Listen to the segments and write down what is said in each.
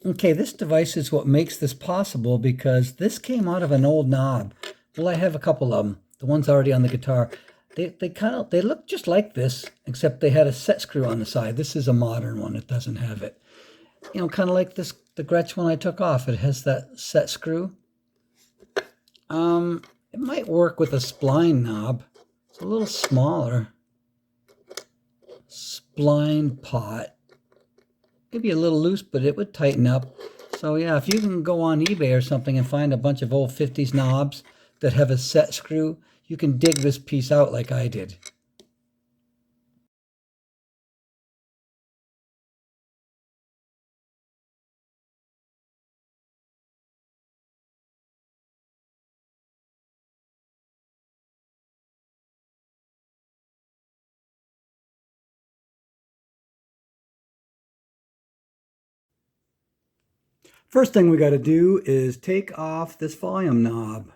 Okay, this device is what makes this possible because this came out of an old knob. Well, I have a couple of them. The ones already on the guitar. They look just like this, except they had a set screw on the side. This is a modern one. It doesn't have it. You know, kind of like this, the Gretsch one I took off. It has that set screw. It might work with a spline knob. It's a little smaller. Spline pot. Maybe a little loose, but it would tighten up. So yeah, if you can go on eBay or something and find a bunch of old 50s knobs that have a set screw, you can dig this piece out like I did. First thing we got to do is take off this volume knob.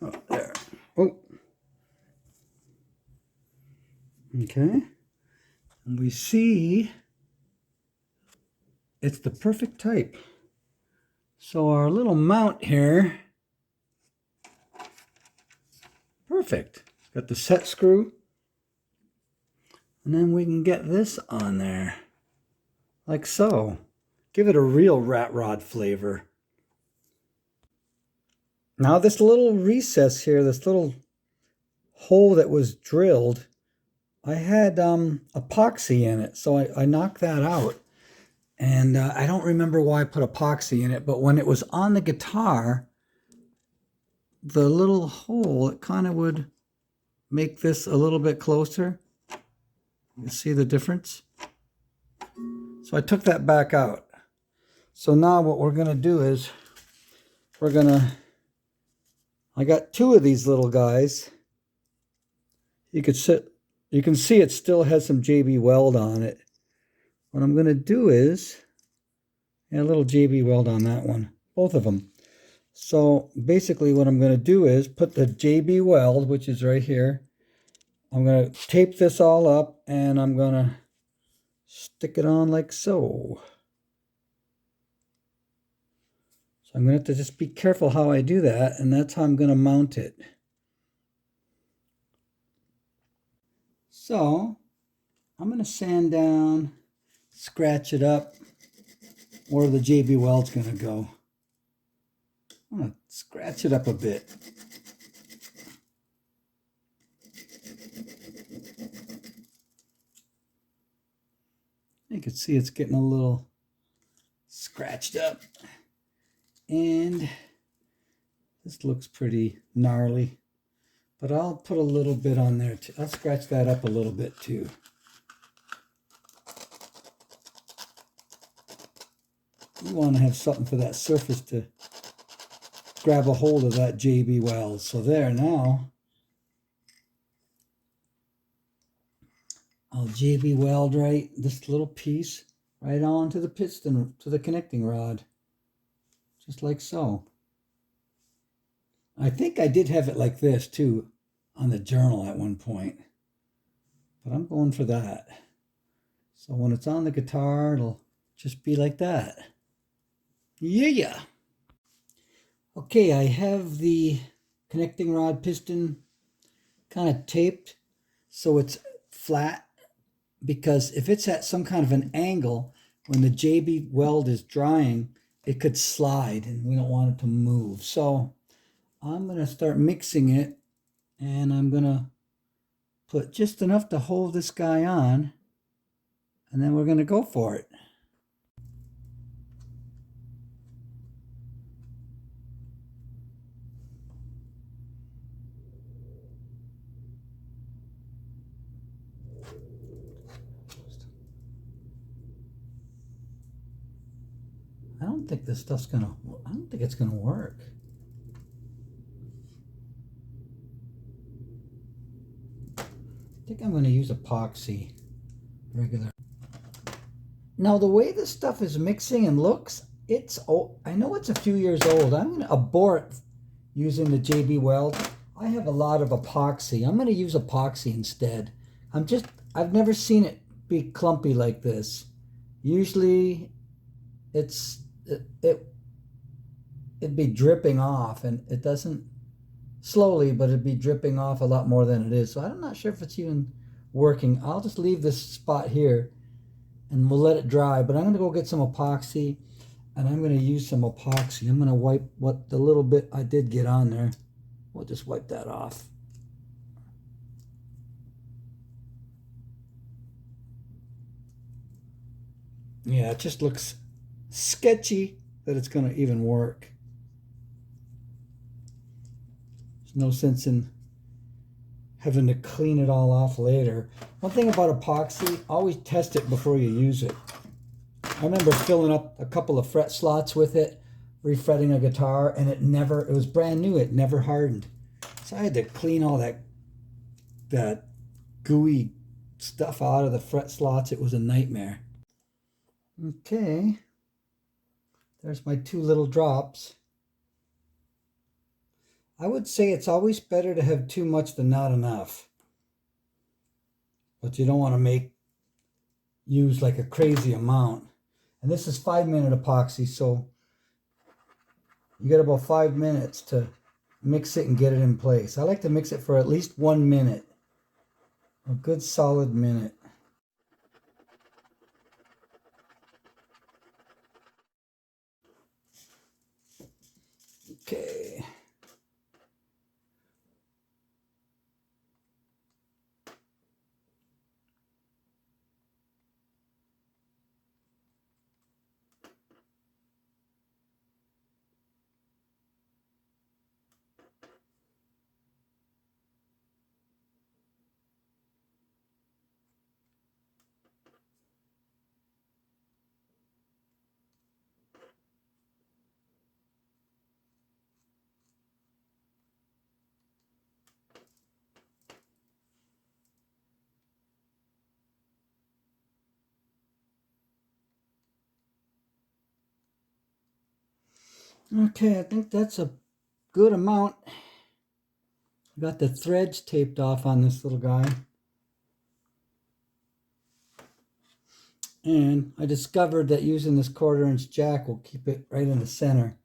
Oh, there. Oh. Okay. And we see it's the perfect type. So our little mount here, perfect. Got the set screw. And then we can get this on there, like so. Give it a real rat rod flavor. Now this little recess here, this little hole that was drilled, I had epoxy in it, so I knocked that out. And I don't remember why I put epoxy in it, but when it was on the guitar, the little hole, it kind of would make this a little bit closer. You see the difference? So I took that back out. So now what we're going to do is I got two of these little guys. You can see it still has some JB Weld on it. What I'm going to do is, a little JB Weld on that one, both of them. So basically what I'm going to do is put the JB Weld, which is right here. I'm going to tape this all up and I'm going to stick it on like so. So I'm going to have to just be careful how I do that, and that's how I'm going to mount it. So I'm going to sand down, scratch it up where the JB Weld's going to go. I'm going to scratch it up a bit. You can see it's getting a little scratched up. And this looks pretty gnarly, but I'll put a little bit on there too. I'll scratch that up a little bit too. You want to have something for that surface to grab a hold of that JB Weld. So there, now I'll JB Weld right this little piece right onto the piston, to the connecting rod. Just like so. I think I did have it like this too on the journal at one point, but I'm going for that. So when it's on the guitar, it'll just be like that. Yeah. Okay, I have the connecting rod piston kind of taped so it's flat, because if it's at some kind of an angle, when the JB Weld is drying, it could slide and we don't want it to move. So I'm going to start mixing it, and I'm going to put just enough to hold this guy on, and then we're going to go for it. I don't think this stuff's I don't think it's gonna work. I think I'm gonna use epoxy, regular. Now the way this stuff is mixing and looks, it's old. I know it's a few years old. I'm gonna abort using the JB Weld. I have a lot of epoxy. I'm gonna use epoxy instead. I've never seen it be clumpy like this. Usually it'd be dripping off, and it doesn't, slowly, but it'd be dripping off a lot more than it is. So I'm not sure if it's even working. I'll just leave this spot here and we'll let it dry, but I'm going to go get some epoxy, and I'm going to use some epoxy. I'm going to wipe what the little bit I did get on there. We'll just wipe that off. Yeah, it just looks sketchy that it's going to even work. There's no sense in having to clean it all off later. One thing about epoxy, always test it before you use it. I remember filling up a couple of fret slots with it, refretting a guitar, and it was brand new, it never hardened. So I had to clean all that gooey stuff out of the fret slots. It was a nightmare. Okay, there's my 2 little drops. I would say it's always better to have too much than not enough. But you don't want to use like a crazy amount. And this is 5-minute epoxy, so you got about 5 minutes to mix it and get it in place. I like to mix it for at least 1 minute. A good solid minute. Okay. Okay, I think that's a good amount. Got the threads taped off on this little guy. And I discovered that using this 1/4-inch jack will keep it right in the center.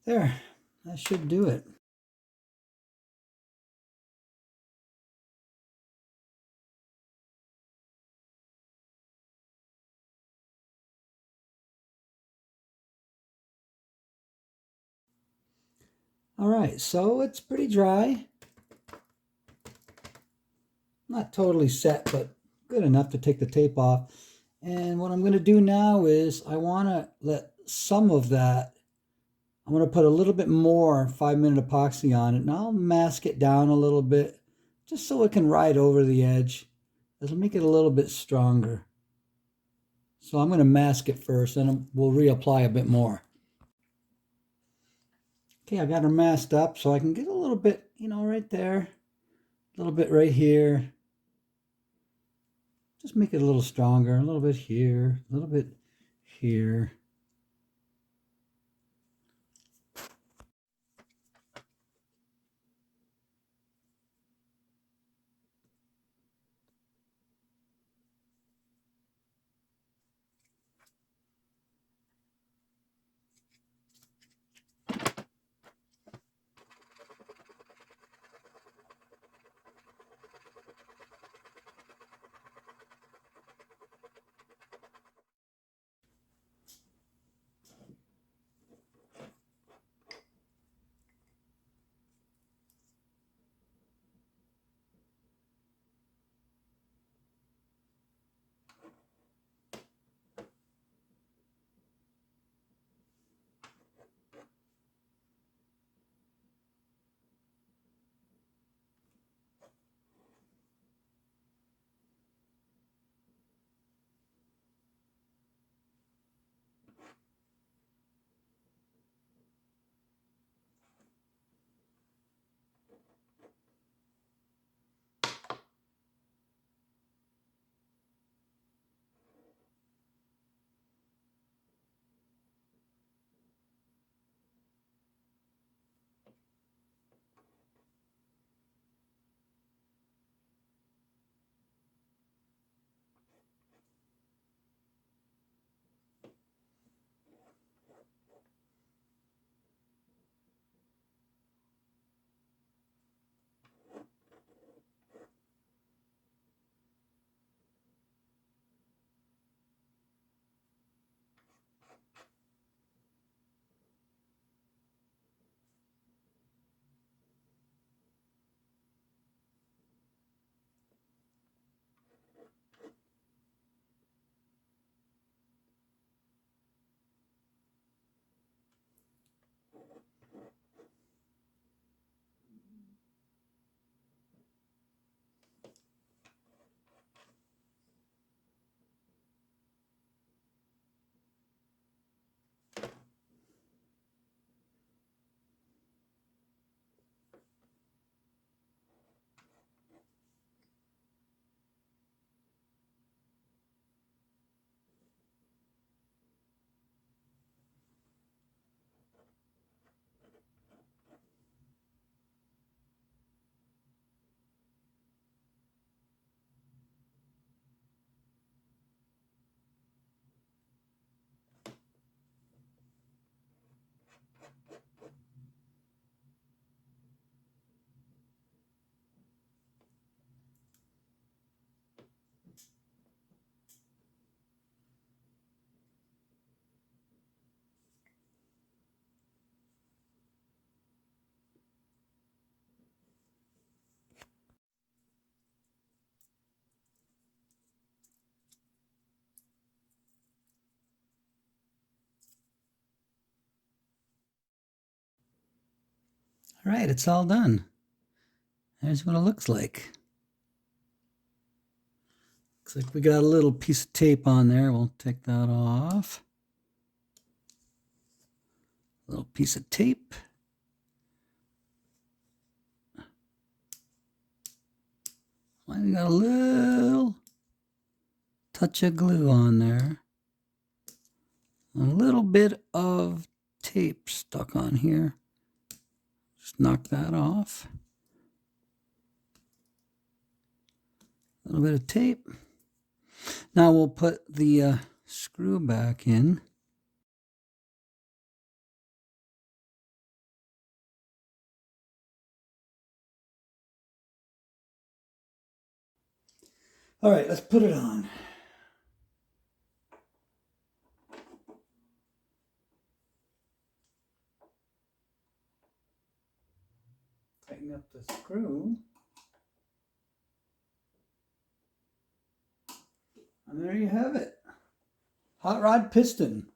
There, that should do it. All right, so it's pretty dry. Not totally set, but good enough to take the tape off. And what I'm going to do now is I want to let some of that, I'm going to put a little bit more 5-minute epoxy on it, and I'll mask it down a little bit just so it can ride over the edge. It'll make it a little bit stronger. So I'm going to mask it first, and we'll reapply a bit more. Okay, I got her masked up so I can get a little bit, right there, a little bit right here. Just make it a little stronger, a little bit here, a little bit here. All right, it's all done. There's what it looks like. Looks like we got a little piece of tape on there. We'll take that off. A little piece of tape. We got a little touch of glue on there. A little bit of tape stuck on here. Just knock that off. A little bit of tape. Now we'll put the screw back in. All right, let's put it on. Tighten up the screw. And there you have it. Hot rod piston.